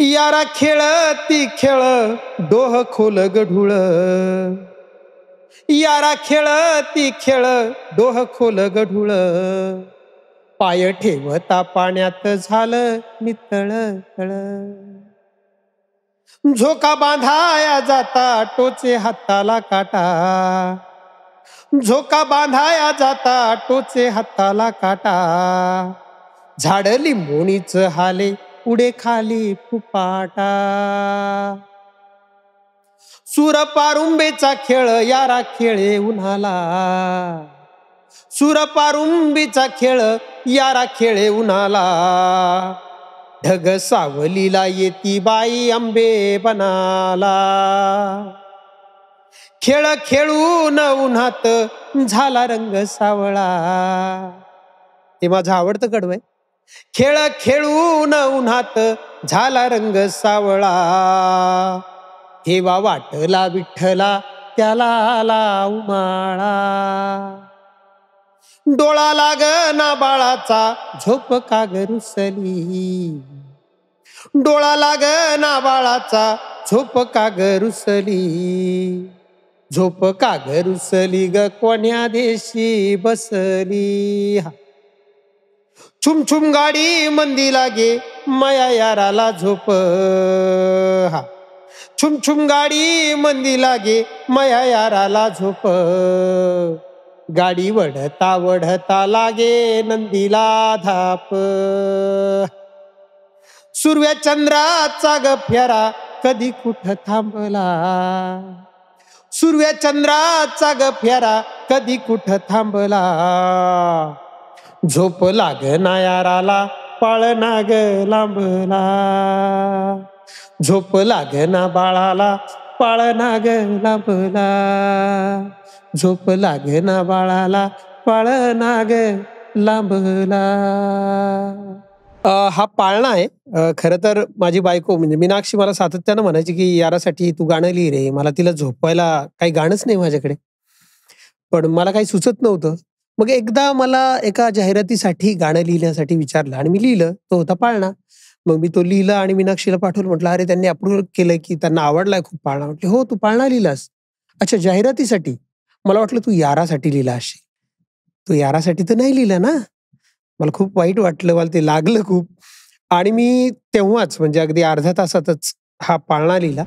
यारा खेळ ती खेळ डोह खोल गढूळ. यारा खेळ ती खेळ डोह खोल गढूळ. पाय ठेवता पाण्यात झालं नितळ तळ. झोका बांधाया जाता टोचे हाताला काटा. झोका बांधाया जाता टोचे हाताला काटा. झाड लिंबोणीच हाले पुढे खाली फुपाटा. सूर पारुंबेचा खेळ यारा खेळे उन्हाला. सूर पारुंबीचा खेळ यारा खेळे उन्हाला. ढग सावलीला येती बाई आंबे बनाला. खेळ खेळून उन्हात झाला रंग सावळा. ते माझं आवडतं कडवं आहे. खेळ खेळून उन्हात झाला रंग सावळा. हेवा वाटला विठ्ठला त्याला आला उमाळा. डोळा लागना बाळाचा झोप काग रुसली. डोळा लागना बाळाचा झोप काग रुसली. झोप काग रुसली ग कोण्या देशी बसली. छुम छुम गाडी मंदी लागे माया याराला झोप. छुम छुम गाडी मंदी लागे माया याराला झोप. गाडी वढता वढता लागे नंदीला धाप. सूर्य चंद्राचा ग फेरा कधी कुठं थांबला. सूर्य चंद्राचा ग फेरा कधी कुठं थांबला. झोप लागना याराला पाळणा ग लांबला. झोप लागना बाळाला पाळणा ग लांबला. झोप लागना बाळाला पाळणा ग लांबला. हा पाळणा आहे. खरं तर माझी बायको म्हणजे मीनाक्षी मला सातत्यानं म्हणायची की यारासाठी तू गाणं लिही रे. मला तिला झोपवायला काही गाणंच नाही माझ्याकडे. पण मला काही सुचत नव्हतं. मग एकदा मला एका जाहिरातीसाठी गाणं लिहिण्यासाठी विचारलं आणि मी लिहिलं. तो होता पाळणा. मग मी तो लिहिला आणि मीनाक्षीला पाठवलं. म्हटलं अरे त्यांनी अप्रूव्ह केलं की त्यांना आवडलाय खूप पाळणा. म्हटले हो तू पाळणा लिहिलास. अच्छा जाहिरातीसाठी. मला वाटलं तू यारासाठी लिहिला असेल. तू यारासाठी तर नाही लिहिला ना. मला खूप वाईट वाटलं. मला ते लागलं खूप. आणि मी तेव्हाच म्हणजे अगदी अर्ध्या तासातच हा पाळणा लिहिला.